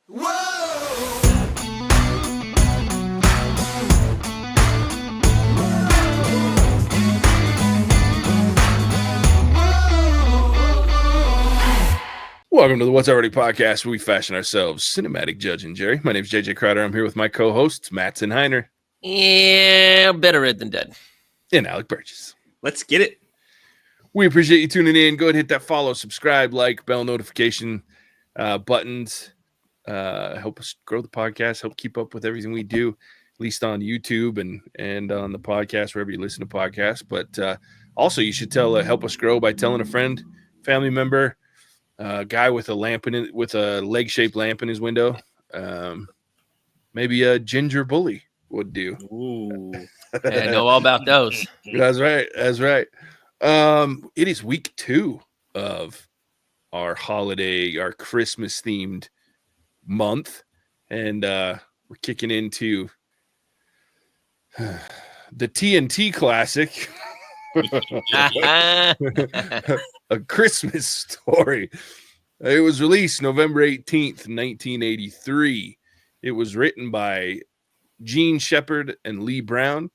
Welcome to the What's Already podcast, where we fashion ourselves cinematic Judge and Jerry. My name is JJ Crowder. I'm here with my co-hosts, Mattson Heiner. Yeah, better red than dead. And Alec Burgess. Let's get it. We appreciate you tuning in. Go ahead and hit that follow, subscribe, like, bell notification buttons. Help us grow the podcast, help keep up with everything we do, at least on YouTube and on the podcast, wherever you listen to podcasts. But also, you should help us grow by telling a friend, family member, guy with a leg-shaped lamp in his window. Maybe a ginger bully would do. Ooh. I know all about those. That's right. It is week 2 of our Christmas themed month, and we're kicking into the TNT classic. A Christmas Story. It was released November 18th, 1983. It was written by Gene Shepard and Lee Brown.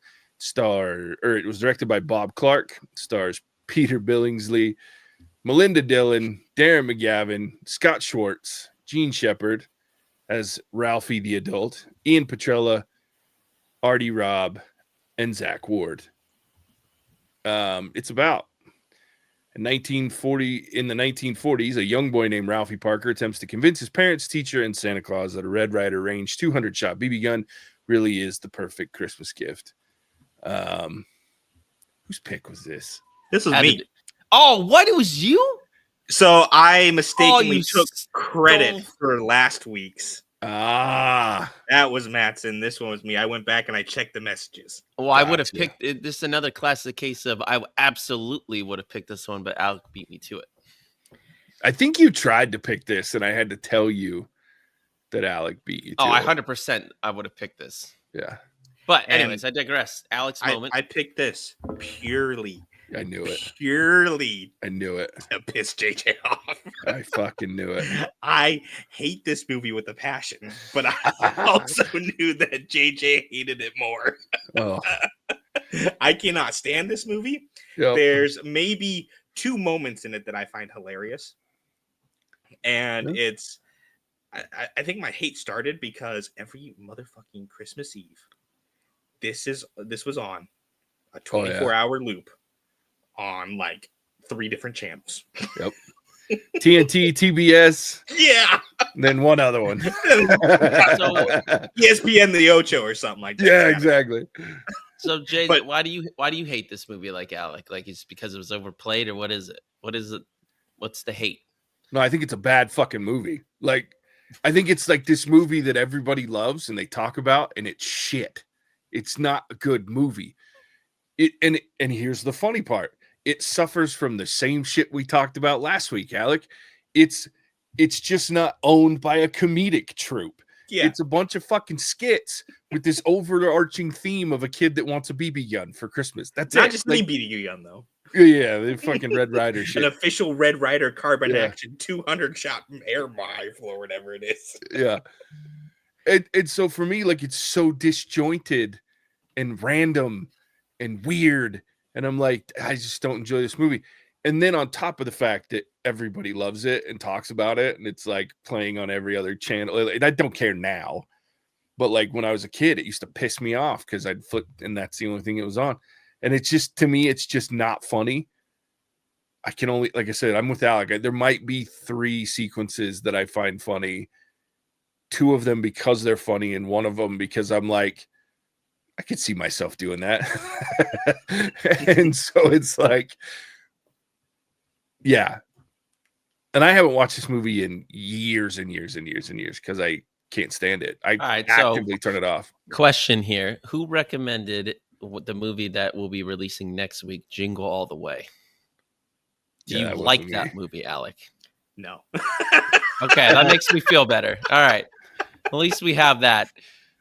It was directed by Bob Clark. Stars Peter Billingsley, Melinda Dillon, Darren McGavin, Scott Schwartz, Gene Shepard as Ralphie the adult, Ian Petrella, Artie Robb, and Zach Ward. It's about in the 1940s, a young boy named Ralphie Parker attempts to convince his parents, teacher, and Santa Claus that a Red Ryder range 200-shot BB gun really is the perfect Christmas gift. Whose pick was this? This was me. Oh, what? It was you? So I mistakenly took stole- credit for last week's. Ah, That was Mattson. This one was me. I went back and I checked the messages. Well, I would have Gotcha. picked it. This is another classic case of I absolutely would have picked this one, but Alec beat me to it. I think you tried to pick this, and I had to tell you that Alec beat you. Oh, to it. 100% I would have picked this. Yeah, But And anyways, I digress. Alec's moment. I picked this purely I knew it. to piss JJ off. I fucking knew it. I hate this movie with a passion, but I also knew that JJ hated it more. Oh, I cannot stand this movie. yep. There's maybe 2 moments in it that I find hilarious. And it's I think my hate started because every motherfucking Christmas Eve, this was on a 24-hour loop on like 3 different channels. Yep. TNT, TBS, Yeah. and then one other one. ESPN the Ocho or something like that. Yeah, exactly. So Jay, But- why do you hate this movie like Alec? Like it's because it was overplayed, or what is it? What is it? What's the hate? No, I think it's a bad fucking movie. Like, I think it's like this movie that everybody loves and they talk about, and it's shit. It's not a good movie. And here's the funny part. It suffers from the same shit we talked about last week, Alec. It's just not owned by a comedic troupe. Yeah. It's a bunch of fucking skits with this overarching theme of a kid that wants a BB gun for Christmas. That's Not it. just Like, me beating you gun though. yeah, the fucking Red Ryder An shit. official Red Ryder carbon Yeah. action 200-shot air rifle or whatever it is. Yeah. And so for me, like, it's so disjointed and random and weird. And I'm like, I just don't enjoy this movie. And then on top of the fact that everybody loves it and talks about it, and it's like playing on every other channel. And I don't care now. But like when I was a kid, it used to piss me off because I'd flip and that's the only thing it was on. And it's just, to me, it's just not funny. I can only, like I said, I'm with Alec. There might be 3 sequences that I find funny. 2 of them because they're funny, and 1 of them because I'm like, I could see myself doing that. And so it's like, yeah. And I haven't watched this movie in years and years and years and years because I can't stand it. I right, so- actively turn it off. Question here: who recommended the movie that we'll be releasing next week, Jingle All the Way? Do Yeah, that you wasn't like me. that movie, Alec? No. Okay, that makes me feel better. All right, at least we have that.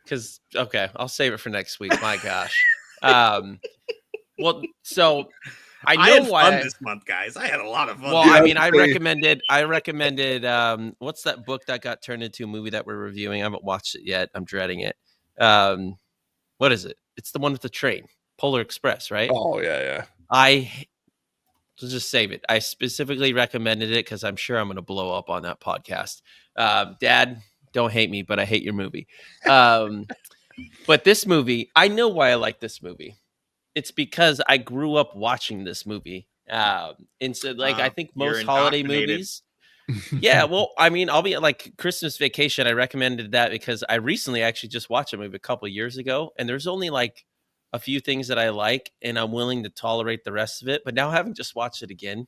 Because okay, I'll save it for next week. My gosh. Well, so I I know had why. fun this month, guys. I had a lot of fun. Well, Yeah, I I mean, was I saying- recommended. What's that book that got turned into a movie that we're reviewing? I haven't watched it yet. I'm dreading it. What is it? It's the one with the train, Polar Express, right? Oh yeah. Let's just save it. I specifically recommended it because I'm sure I'm going to blow up on that podcast. Dad, don't hate me, but I hate your movie. But this movie, I know why I like this movie. It's because I grew up watching this movie. And so, like, I think You're most holiday indoctrinated. movies. Yeah, well, I mean, I'll be like Christmas Vacation. I recommended that because I recently actually just watched a movie a couple of years ago, and there's only like a few things that I like, and I'm willing to tolerate the rest of it. But now, having just watched it again,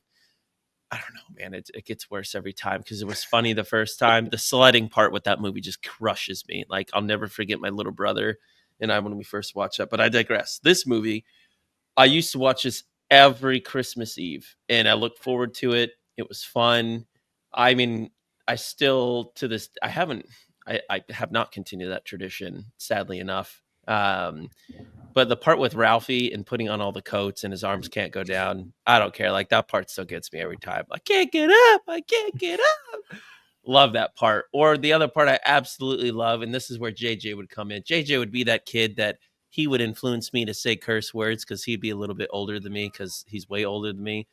I don't know, man. It gets worse every time because it was funny the first time. The sledding part with that movie just crushes me. Like, I'll never forget my little brother and I when we first watched that. But I digress. This movie, I used to watch this every Christmas Eve, and I look forward to it. It was fun. I mean, I still to this, I have not continued that tradition, sadly enough. But the part with Ralphie and putting on all the coats and his arms can't go down, I don't care. Like, that part still gets me every time. I can't get up. I can't get up. Love that part. Or the other part I absolutely love, and this is where JJ would come in. JJ would be that kid that he would influence me to say curse words because he'd be a little bit older than me because he's way older than me.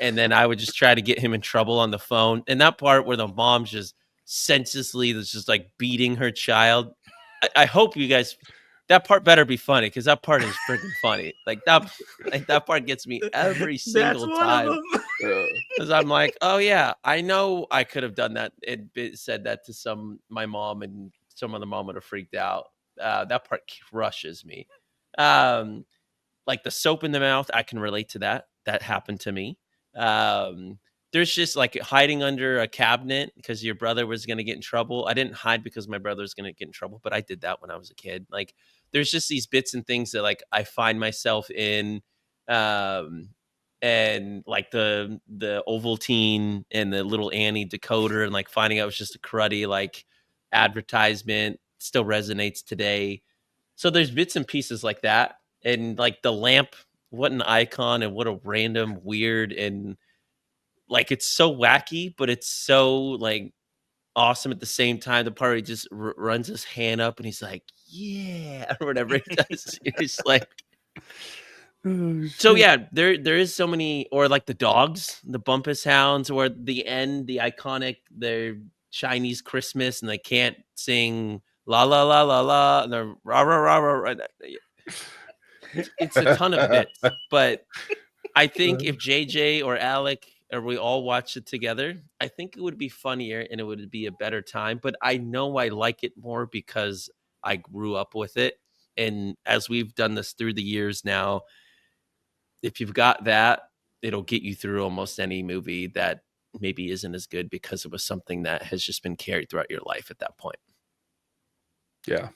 And then I would just try to get him in trouble on the phone. And that part where the mom's just senselessly was just like beating her child. I hope you guys, that part better be funny because that part is freaking funny. Like that part gets me every That's single one time. of them. Because I'm like, oh yeah, I know I could have done that and said that to my mom, and some of the mom would have freaked out. That part crushes me. Like the soap in the mouth, I can relate to that. That happened to me. There's just like hiding under a cabinet because your brother was going to get in trouble. I didn't hide because my brother was going to get in trouble, but I did that when I was a kid. Like, there's just these bits and things that like I find myself in. And like the Ovaltine and the little Annie decoder, and like finding out it was just a cruddy like advertisement still resonates today. So there's bits and pieces like that, and like the lamp, what an icon, and what a random weird, and like it's so wacky, but it's so like awesome at the same time. The part where he just runs his hand up and he's like, yeah, or whatever he does. It's like, so yeah, there is so many, or like the dogs, the Bumpus Hounds, or the end, the iconic, they're Chinese Christmas and they can't sing la la la la la, and they're rah rah rah rah. Rah. It's a ton of bits, but I think if JJ or Alec or we all watched it together, I think it would be funnier and it would be a better time. But I know I like it more because I grew up with it, and as we've done this through the years now, if you've got that, it'll get you through almost any movie that maybe isn't as good because it was something that has just been carried throughout your life at that point. Yeah.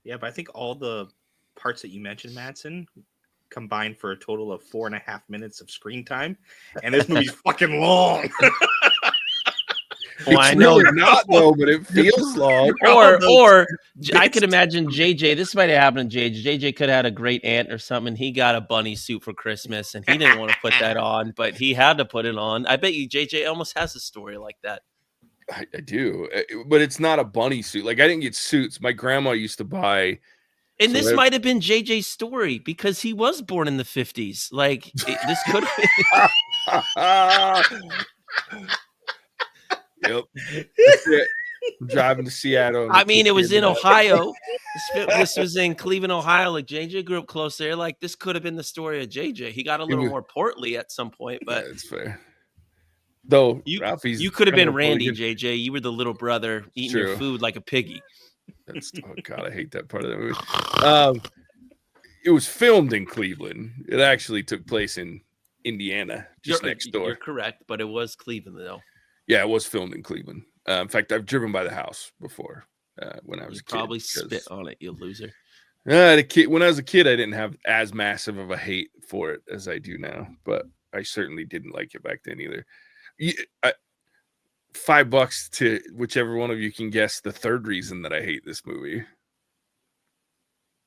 Yeah, but I think all the parts that you mentioned, Matson, combined for a total of 4.5 minutes of screen time, and this movie's fucking long. Well, It's I know. really not though, but it feels long. Or I could imagine JJ. This might have happened to JJ. JJ could have had a great aunt or something. He got a bunny suit for Christmas, and he didn't want to put that on, but he had to put it on. I bet you JJ almost has a story like that. I do, but it's not a bunny suit. Like, I didn't get suits. My grandma used to buy. And So this might have been JJ's story because he was born in the 50s. Like, this could have been. Yep. That's it. I'm driving to Seattle. I mean, it was in Ohio. This was in Cleveland, Ohio. Like, JJ grew up close there. Like, this could have been the story of JJ. He got a little more portly at some point, but yeah, that's fair. Though Ralphie's you could have been kinda Randy, Republican. JJ. You were the little brother eating your food like a piggy. That's oh god, I hate that part of the movie. It was filmed in Cleveland. It actually took place in Indiana, just next door. You're correct, but it was Cleveland though. Yeah, it was filmed in Cleveland. In fact, I've driven by the house before when I was a kid. Probably spit on it, you loser. When I was a kid, I didn't have as massive of a hate for it as I do now, but I certainly didn't like it back then either. $5 to whichever one of you can guess the third reason that I hate this movie.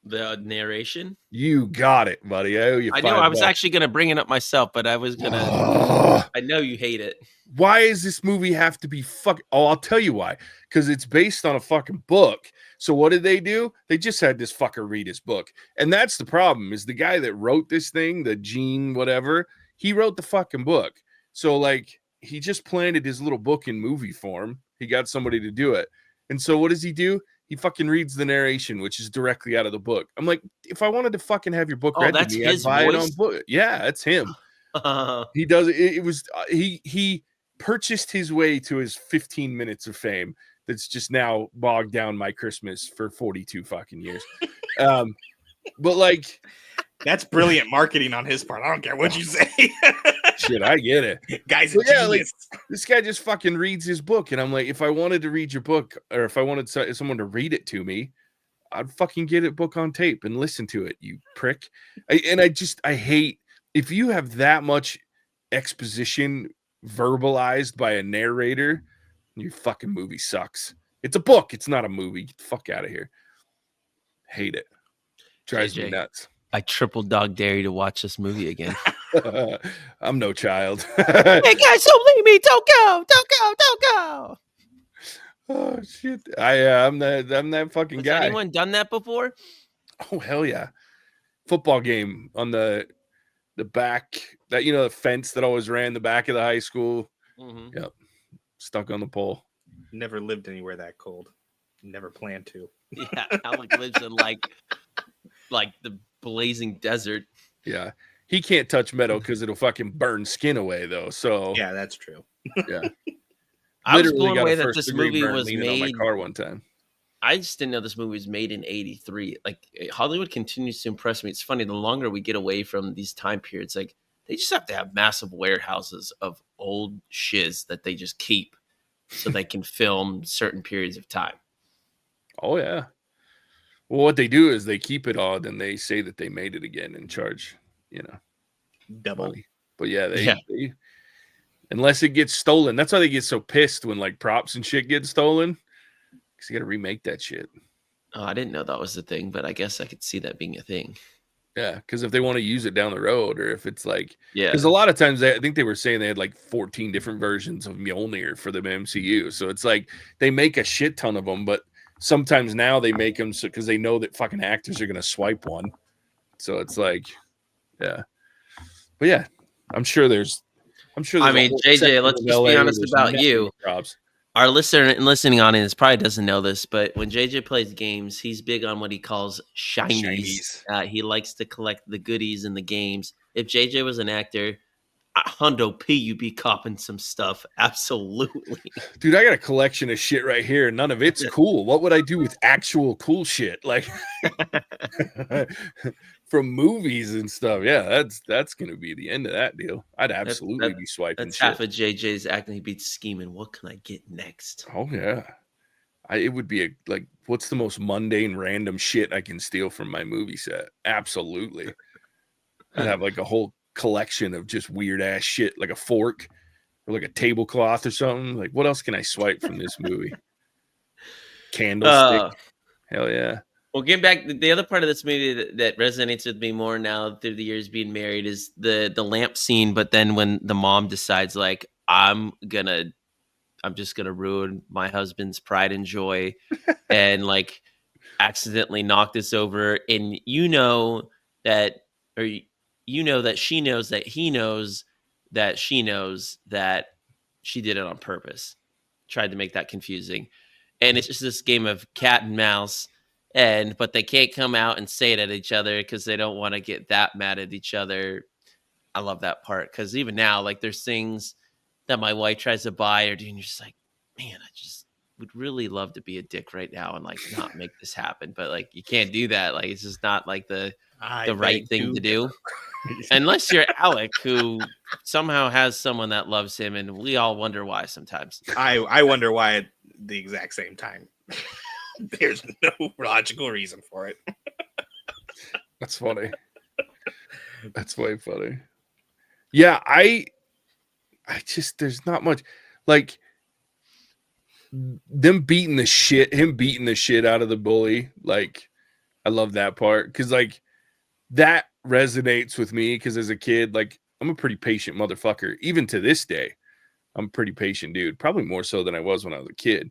The narration. You got it, buddy. I owe you I $5. know. I was actually gonna bring it up myself, but I was gonna. Ugh. I know you hate it. Why does this movie have to be fucking? Oh, I'll tell you why. Because it's based on a fucking book. So what did they do? They just had this fucker read his book, and that's the problem. Is the guy that wrote this thing, the Gene whatever, he wrote the fucking book. So like he just planted his little book in movie form. He got somebody to do it, and so what does he do? He fucking reads the narration, which is directly out of the book. I'm like, if I wanted to fucking have your book Oh, read to that's me, I'd his buy it on voice? book. Yeah, that's him. He does it. It was he purchased his way to his 15 minutes of fame. That's just now bogged down my Christmas for 42 fucking years. But like, That's brilliant marketing on his part. I don't care what you say. shit, I get it. Guy's a But yeah, genius. like this guy just fucking reads his book, and I'm like, if I wanted to read your book, or if I wanted someone to read it to me, I'd fucking get a book on tape and listen to it, you prick. I hate if you have that much exposition verbalized by a narrator, your fucking movie sucks. It's a book, it's not a movie. Get the fuck out of here. Hate it. Drives me JJ. nuts. I triple dog dare you to watch this movie again. I'm no child. Hey guys, don't leave me! Don't go! Don't go! Don't go! Oh shit! I'm that fucking Has guy. anyone done that before? Oh hell yeah! Football game on the back, that the fence that always ran the back of the high school. Mm-hmm. Yep, stuck on the pole. Never lived anywhere that cold. Never planned to. Yeah, Alec lives in like the blazing desert. Yeah, he can't touch metal because it'll fucking burn skin away though. So Yeah, that's true. yeah. I was Literally blown got a away that first this degree movie burn was leaning on my made. car one time. I just didn't know this movie was made in '83. Like Hollywood continues to impress me. It's funny, the longer we get away from these time periods, like they just have to have massive warehouses of old shiz that they just keep so they can film certain periods of time. Oh yeah. Well, what they do is they keep it all, and they say that they made it again and charge, Double. money. But yeah, they unless it gets stolen. That's why they get so pissed when like props and shit get stolen. Because you got to remake that shit. Oh, I didn't know that was the thing, but I guess I could see that being a thing. Yeah, because if they want to use it down the road, or if it's like, Yeah, because a lot of times I think they were saying they had like 14 different versions of Mjolnir for the MCU. So it's like they make a shit ton of them, but sometimes now they make them so because they know that fucking actors are gonna swipe one. So it's like, yeah, but yeah, I'm sure there's I mean, JJ, let's just be honest about you. Props. Our listener and listening audience probably doesn't know this, but when JJ plays games, he's big on what he calls shinies. He likes to collect the goodies in the games. If JJ was an actor, Hundo P, you'd be copping some stuff. Absolutely. Dude, I got a collection of shit right here. None of it's cool. What would I do with actual cool shit? Like from movies and stuff. Yeah, that's gonna be the end of that deal. I'd absolutely be swiping That's shit. half of JJ's acting. He'd be scheming. What can I get next? Oh yeah. It would be what's the most mundane random shit I can steal from my movie set? Absolutely. I'd have like a whole collection of just weird ass shit, like a fork or like a tablecloth or something. Like, what else can I swipe from this movie? Candlestick. Hell yeah. Well, getting back, the other part of this movie that resonates with me more now through the years being married is the lamp scene. But then when the mom decides, like, I'm just gonna ruin my husband's pride and joy, and like accidentally knock this over, and you know that she knows that he knows that she knows that she did it on purpose. Tried to make that confusing, and it's just this game of cat and mouse. But they can't come out and say it at each other because they don't want to get that mad at each other. I love that part because even now, like there's things that my wife tries to buy or do, and you're just like, man, I just would really love to be a dick right now and like not make this happen, but like you can't do that. Like it's just not like the right thing to do, unless you're Alec, who somehow has someone that loves him, and we all wonder why sometimes. I wonder why at the exact same time. There's no logical reason for it. That's funny. That's way funny. Yeah, I just there's not much like him beating the shit out of the bully. Like I love that part because like that resonates with me because as a kid, like I'm a pretty patient motherfucker. Even to this day, I'm a pretty patient dude. Probably more so than I was when I was a kid.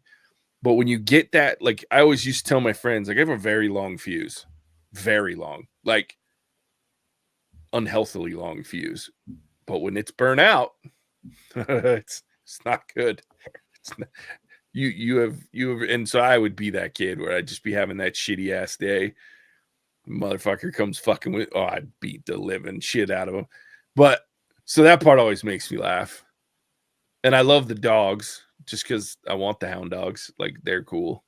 But when you get that, like I always used to tell my friends, like I have a very long fuse, very long, like unhealthily long fuse. But when it's burnt out, it's not good. It's not, you have, and so I would be that kid where I'd just be having that shitty ass day. Motherfucker comes fucking with, oh, I'd beat the living shit out of him. But so that part always makes me laugh. And I love the dogs just because I want the hound dogs. Like they're cool.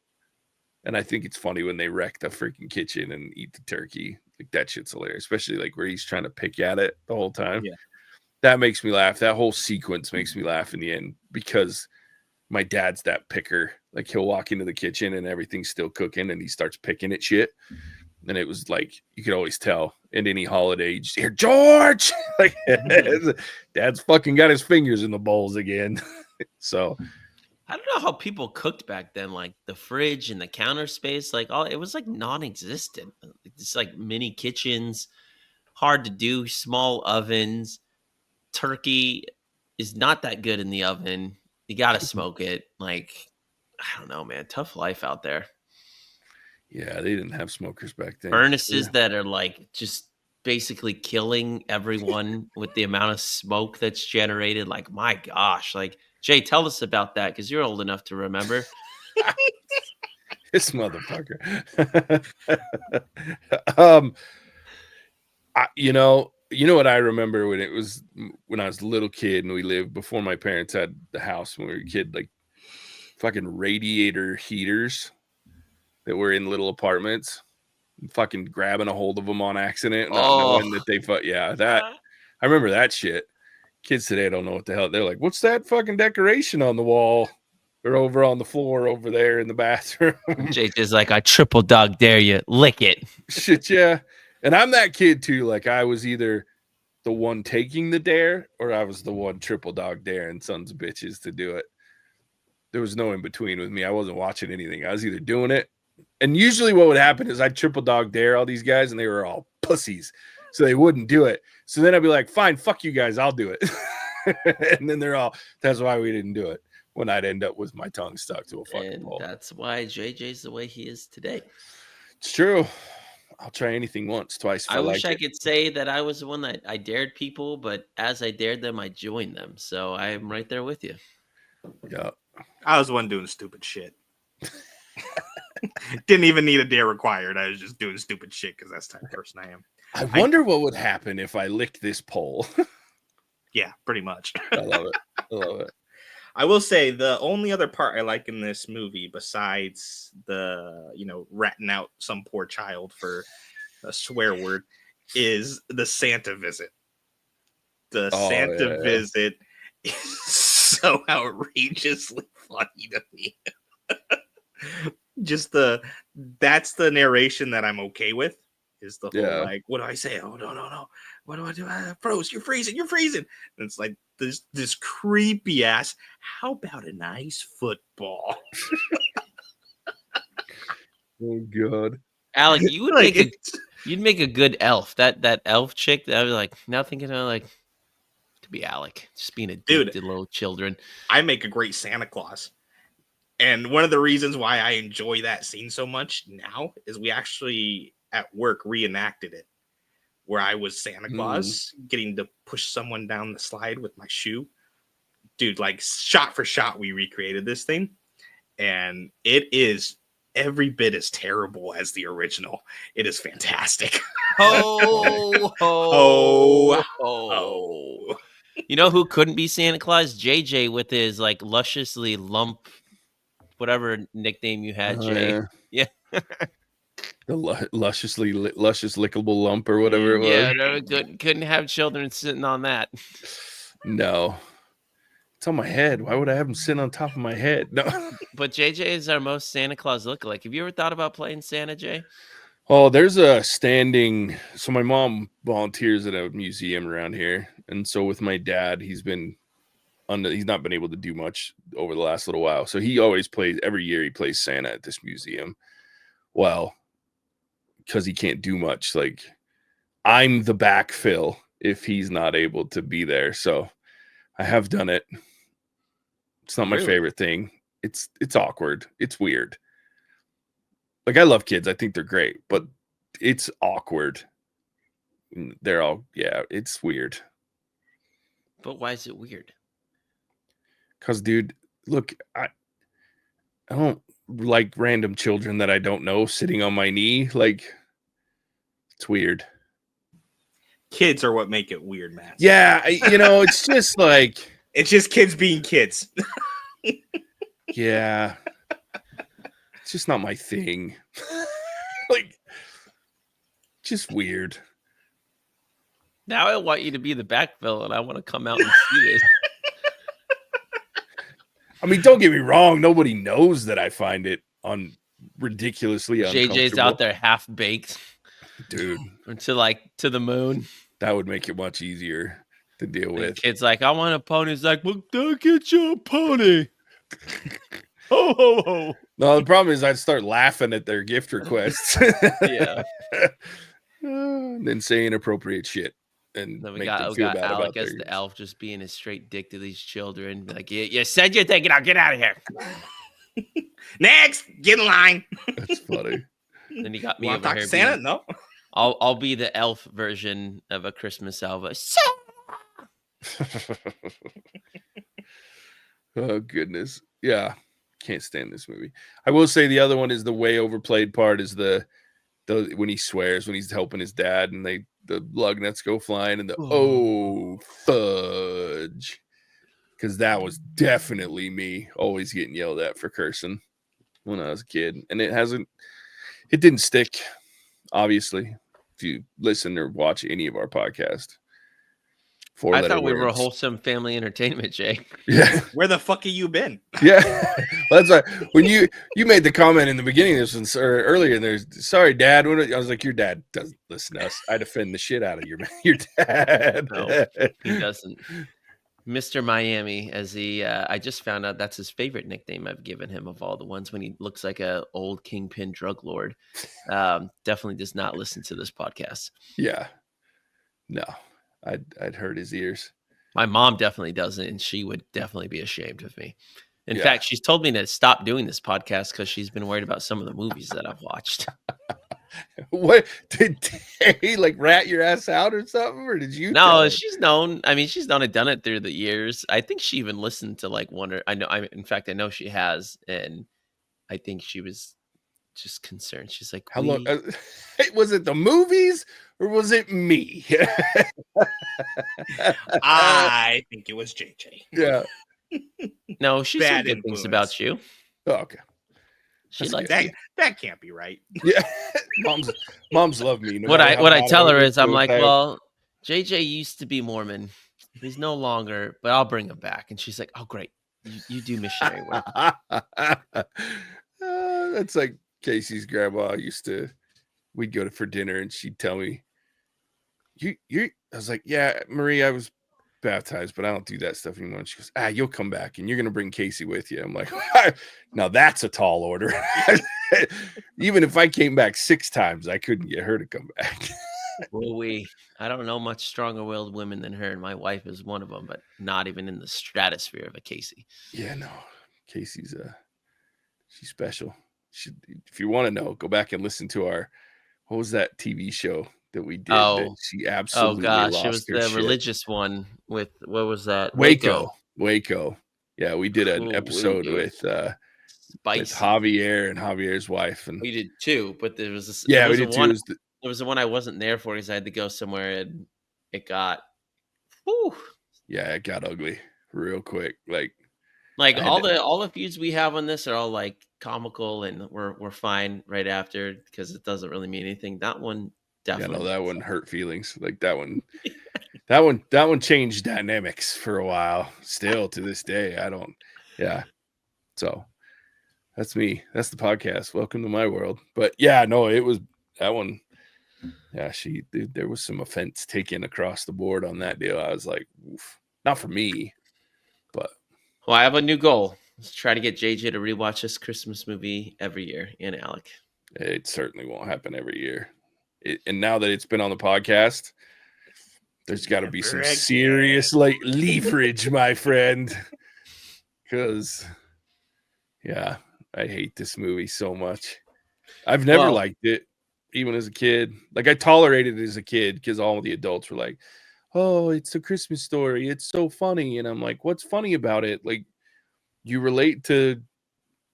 And I think it's funny when they wreck the freaking kitchen and eat the turkey. Like that shit's hilarious, especially like where he's trying to pick at it the whole time. Yeah. That makes me laugh. That whole sequence makes me laugh in the end because my dad's that picker. Like he'll walk into the kitchen and everything's still cooking and he starts picking at shit. And it was like you could always tell in any holiday, you just hear George. Like dad's fucking got his fingers in the bowls again. So I don't know how people cooked back then, like the fridge and the counter space, like all it was like non-existent. It's like mini kitchens, hard to do, small ovens. Turkey is not that good in the oven. You gotta smoke it. Like, I don't know, man. Tough life out there. yeah, they didn't have smokers back then. Furnaces that are like just basically killing everyone with the amount of smoke that's generated. Like, my gosh. Like, Jay, tell us about that because you're old enough to remember. This motherfucker. You know what I remember when I was a little kid and we lived before my parents had the house when we were a kid, like fucking radiator heaters that were in little apartments, and fucking grabbing a hold of them on accident, not knowing that they that I remember that shit. Kids today don't know what the hell they're like. What's that fucking decoration on the wall or over on the floor over there in the bathroom? JJ's like, I triple dog dare you, lick it. Shit, yeah. And I'm that kid too. Like I was either the one taking the dare or I was the one triple dog daring sons of bitches to do it. There was no in between with me. I wasn't watching anything. I was either doing it. And usually what would happen is I'd triple dog dare all these guys and they were all pussies. So they wouldn't do it. So then I'd be like, fine, fuck you guys. I'll do it. And then they're all, that's why we didn't do it. When I'd end up with my tongue stuck to a fucking pole. That's why JJ's the way he is today. It's true. I'll try anything once, twice. I wish I could say that I was the one that I dared people, but as I dared them, I joined them. So I'm right there with you. Yeah. I was the one doing stupid shit. Didn't even need a dare required. I was just doing stupid shit because that's the type of person I am. I wonder what would happen if I licked this pole. Yeah, pretty much. I love it. I love it. I will say the only other part I like in this movie, besides the, ratting out some poor child for a swear word, is the Santa visit. The Santa visit is so outrageously funny to me. Just that's the narration that I'm okay with. Is the whole like, what do I say? Oh no. What do I do? I froze. You're freezing. And it's like this creepy ass. How about a nice football? Oh god, Alec, you would you'd make a good elf. That elf chick. That I was like now thinking of like to be Alec, just being addicted to little children. I make a great Santa Claus. And one of the reasons why I enjoy that scene so much now is we actually at work reenacted it, where I was Santa Claus getting to push someone down the slide with my shoe. Dude, like shot for shot, we recreated this thing. And it is every bit as terrible as the original. It is fantastic. Ho, ho, ho. You know who couldn't be Santa Claus? JJ with his like lusciously lump, whatever nickname you had, Jay. Yeah. The luscious lickable lump or whatever it was. Yeah, no, couldn't have children sitting on that. No. It's on my head. Why would I have them sitting on top of my head? No. But JJ is our most Santa Claus lookalike. Have you ever thought about playing Santa, Jay? Oh, there's a standing. So my mom volunteers at a museum around here. And so with my dad, he's not been able to do much over the last little while. So he always plays, every year he plays Santa at this museum. Well, because he can't do much. Like, I'm the backfill if he's not able to be there. So I have done it. It's not my favorite thing. It's awkward. It's weird. Like, I love kids. I think they're great, but it's awkward. They're all, it's weird. But why is it weird? Because, dude, look, I don't like random children that I don't know sitting on my knee. Like, it's weird. Kids are what make it weird, man. Yeah, it's just like... It's just kids being kids. Yeah. It's just not my thing. Like, just weird. Now I want you to be the backfill, and I want to come out and see this. I mean, don't get me wrong. Nobody knows that I find it ridiculously uncomfortable. JJ's out there half baked, dude, to the moon. That would make it much easier to deal with. The kid's like, I want a pony. He's like, well, don't get you a pony. Ho ho ho. No, the problem is I'd start laughing at their gift requests. Yeah. And then say inappropriate shit. And then we got Alec as the elf just being a straight dick to these children. Like, you said you're taking out. Get out of here. Next, get in line. That's funny. Then you got me Want to over talk to here. Santa? No. I'll be the elf version of a Christmas Elvis. Oh goodness. Yeah. Can't stand this movie. I will say the other one is the way overplayed part is the when he swears when he's helping his dad and the lug nuts go flying and fudge. Because that was definitely me always getting yelled at for cursing when I was a kid. And it didn't stick, obviously, if you listen or watch any of our podcast. I thought we were a wholesome family entertainment, Jay. Yeah. Where the fuck have you been? Yeah. That's right. When you made the comment in the beginning of this one, or earlier, there's sorry, Dad. I was like, your dad doesn't listen to us. I defend the shit out of your dad. No, he doesn't. Mr. Miami, as I just found out that's his favorite nickname I've given him of all the ones when he looks like a old kingpin drug lord. Definitely does not listen to this podcast. Yeah. No. I'd hurt his ears. My mom definitely doesn't, and she would definitely be ashamed of me. In fact, she's told me to stop doing this podcast because she's been worried about some of the movies that I've watched. What did they like rat your ass out or something, or did you? No, she's known. I mean, she's known and done it through the years. I think she even listened to like one or I know. In fact, I know she has, and I think she was just concerned. She's like, how long was it? The movies or was it me? I think it was JJ. Yeah. No, she said good things about you. Oh, okay. She like that can't be right. Yeah. Moms love me. What I tell her is I'm like, well, JJ used to be Mormon. He's no longer, but I'll bring him back. And she's like, oh, great. You do missionary work. That's like Casey's grandma we'd go for dinner and she'd tell me, I was like, yeah, Marie, I was baptized, but I don't do that stuff anymore. And she goes, you'll come back and you're going to bring Casey with you. I'm like, now that's a tall order. Even if I came back 6 times, I couldn't get her to come back. Well, I don't know much stronger willed women than her. And my wife is one of them, but not even in the stratosphere of a Casey. Yeah, no, Casey's she's special. If you want to know, go back and listen to what was that TV show that we did? That she absolutely lost it was the shit. Religious one with, what was that? Waco. Yeah, we did an episode with Javier and Javier's wife. And we did 2, but there was this. Yeah, we did 2. There was the one I wasn't there for because I had to go somewhere and it got. Whew. Yeah, it got ugly real quick. Like all the feuds we have on this are all like comical and we're fine right after because it doesn't really mean anything. That one definitely. Yeah, no, that one hurt feelings. Like that one, that one changed dynamics for a while. Still to this day, I don't. Yeah, so that's me. That's the podcast. Welcome to my world. But yeah, no, it was that one. Yeah, there was some offense taken across the board on that deal. I was like, oof. Not for me, but. Well, I have a new goal. Let's try to get JJ to rewatch this Christmas movie every year. And Alec. It certainly won't happen every year. And now that it's been on the podcast, there's got to be some Never serious like leverage, my friend. Because, yeah, I hate this movie so much. I've never liked it, even as a kid. Like, I tolerated it as a kid because all the adults were like, oh, it's a Christmas story. It's so funny. And I'm like, what's funny about it? Like, you relate to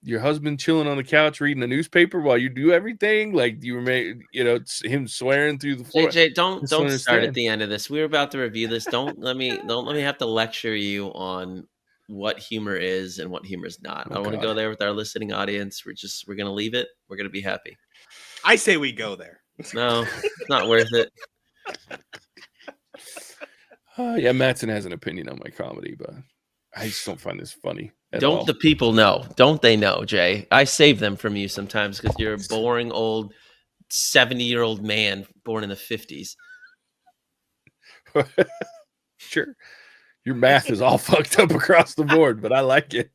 your husband chilling on the couch reading a newspaper while you do everything. Like, you remain, it's him swearing through the floor. JJ, don't start at understand. the end of this. We're about to review this. Don't let me have to lecture you on what humor is and what humor is not. I don't want to go there with our listening audience. We're gonna leave it. We're gonna be happy. I say we go there. No, it's not worth it. Yeah, Mattson has an opinion on my comedy, but I just don't find this funny at all. Don't the people know? Don't they know, Jay? I save them from you sometimes because you're a boring old 70-year-old man born in the 50s. Sure. Your math is all fucked up across the board, but I like it.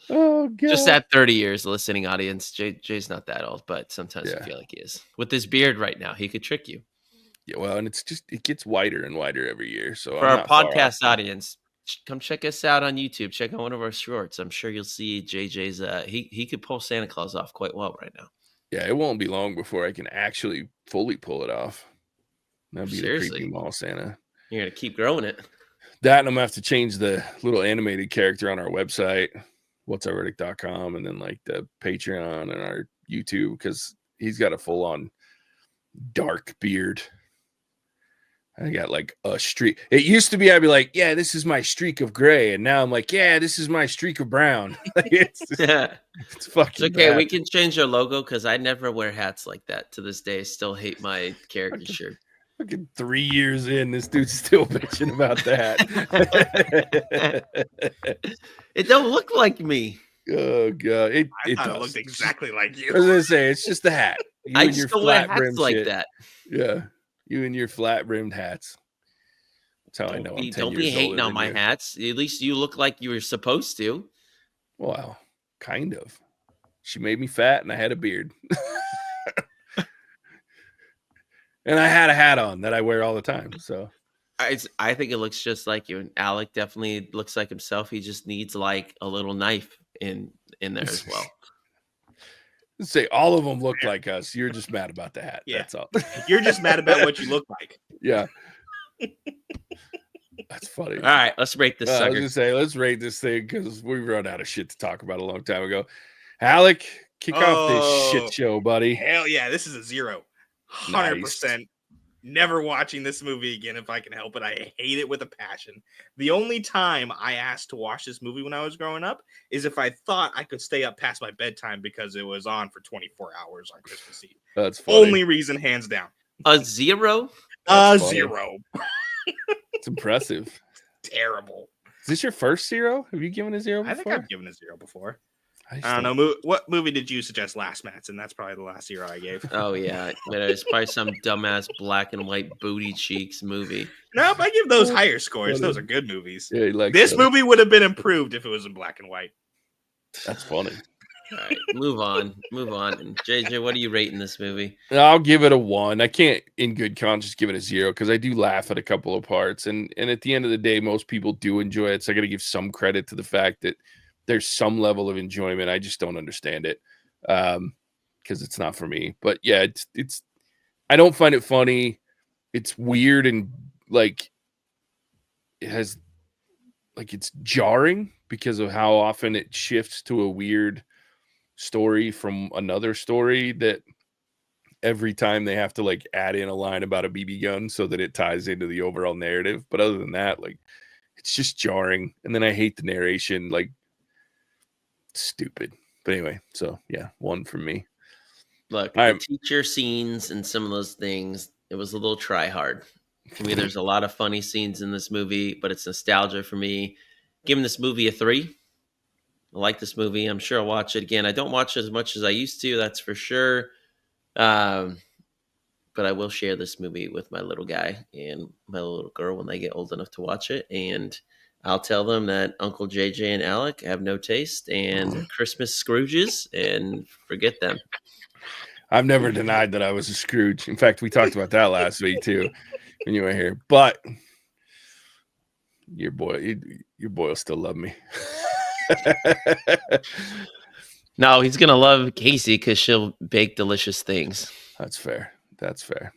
Oh, God. Just that 30 years, listening audience. Jay's not that old, but sometimes I feel like he is. With his beard right now, he could trick you. Yeah, well, and it gets whiter and whiter every year. So for our podcast audience, come check us out on YouTube. Check out one of our shorts. I'm sure you'll see JJ's. He could pull Santa Claus off quite well right now. Yeah, it won't be long before I can actually fully pull it off. That'd be the creepy mall Santa. You're gonna keep growing it. That, and I'm gonna have to change the little animated character on our website, whatsupridic.com, and then like the Patreon and our YouTube, because he's got a full on dark beard. I got like a streak. It used to be I'd be like, yeah, this is my streak of gray, and now I'm like, yeah, this is my streak of brown. it's fucking. It's okay. Bad. We can change our logo because I never wear hats like that to this day. I still hate my caricature. Fucking 3 years in, this dude's still bitching about that. It don't look like me. Oh God! I thought it looked exactly like you. I was gonna say it's just the hat. I just don't wear hats like that. Yeah, you and your flat brimmed hats. That's how I know. Don't be hating on my hats. At least you look like you were supposed to. Well, kind of. She made me fat, and I had a beard. And I had a hat on that I wear all the time. So I think it looks just like you. And Alec definitely looks like himself. He just needs like a little knife in there as well. Let's say all of them look like us. You're just mad about the hat. Yeah. That's all. You're just mad about what you look like. Yeah. That's funny. All right, let's rate this sucker. I was gonna say, let's rate this thing because we run out of shit to talk about a long time ago. Alec, kick off this shit show, buddy. Hell yeah, this is a 0. 100%. Nice. Never watching this movie again if I can help it. I hate it with a passion. The only time I asked to watch this movie when I was growing up is if I thought I could stay up past my bedtime because it was on for 24 hours on Christmas Eve. That's funny. Only reason, hands down. A 0? A 0. It's impressive. Terrible. Is this your first 0? Have you given a 0 before? I think I've given a 0 before. I don't know. What movie did you suggest last, Matson? That's probably the last 0 I gave. Oh, yeah. It's probably some dumbass black and white booty cheeks movie. Nope, I give those higher scores. Those are good movies. Yeah, this movie would have been improved if it was in black and white. That's funny. All right, move on. And JJ, what are you rating this movie? I'll give it a 1. I can't, in good conscience, give it a 0 because I do laugh at a couple of parts. And at the end of the day, most people do enjoy it. So I got to give some credit to the fact that there's some level of enjoyment. I just don't understand it because it's not for me. But yeah, it's. I don't find it funny. It's weird and like it has like it's jarring because of how often it shifts to a weird story from another story that every time they have to like add in a line about a BB gun so that it ties into the overall narrative. But other than that, like it's just jarring. And then I hate the narration. Like, stupid. But anyway, so yeah, 1 from me. Look, the teacher scenes and some of those things, it was a little try hard. For me, there's a lot of funny scenes in this movie, but it's nostalgia for me. Giving this movie a 3. I like this movie. I'm sure I'll watch it again. I don't watch it as much as I used to, that's for sure. But I will share this movie with my little guy and my little girl when they get old enough to watch it. And I'll tell them that Uncle JJ and Alec have no taste and Christmas Scrooges and forget them. I've never denied that I was a Scrooge. In fact, we talked about that last week too when you were here. But your boy will still love me. No, he's gonna love Casey because she'll bake delicious things. That's fair. That's fair.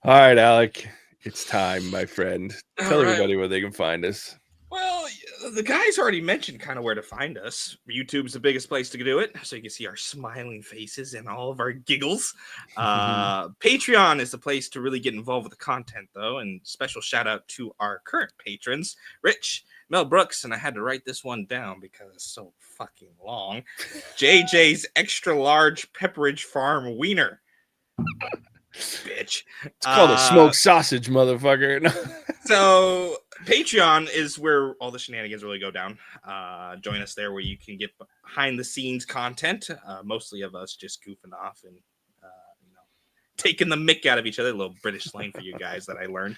All right, Alec, it's time, my friend. Tell everybody where they can find us. Well, the guys already mentioned kind of where to find us. YouTube's the biggest place to do it, so you can see our smiling faces and all of our giggles. Patreon is the place to really get involved with the content, though, and special shout out to our current patrons, Rich, Mel Brooks, and I had to write this one down because it's so fucking long. JJ's Extra Large Pepperidge Farm Wiener. Bitch. It's called a smoked sausage, motherfucker. So Patreon is where all the shenanigans really go down. Join us there where you can get behind the scenes content, mostly of us just goofing off and taking the mick out of each other. A little British slang for you guys that I learned.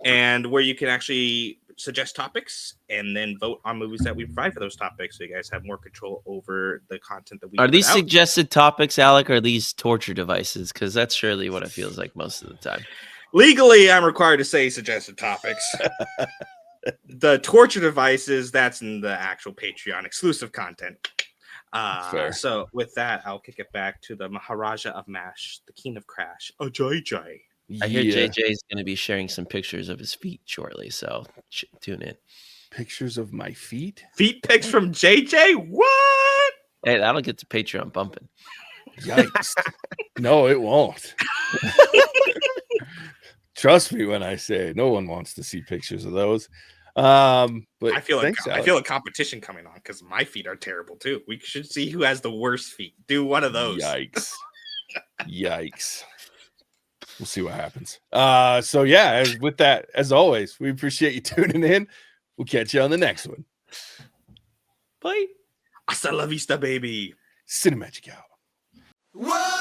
And where you can actually suggest topics and then vote on movies that we provide for those topics, so you guys have more control over the content that we Are put these out. suggested topics, Alec, or are these torture devices? Because that's surely what it feels like most of the time. Legally, I'm required to say suggested topics. The torture devices, that's in the actual Patreon exclusive content. So with that, I'll kick it back to the Maharaja of MASH, the King of Crash, JJ. I hear JJ is going to be sharing some pictures of his feet shortly, so tune in. Pictures of my feet? Feet pics from JJ? What? Hey, that'll get the Patreon bumping. Yikes. No, it won't. Trust me when I say no one wants to see pictures of those. But I feel a competition coming on because my feet are terrible too. We should see who has the worst feet. Do one of those. Yikes. Yikes. We'll see what happens. So yeah, with that, as always, we appreciate you tuning in. We'll catch you on the next one. Bye. Hasta la vista, baby. Cinemagic out. Whoa!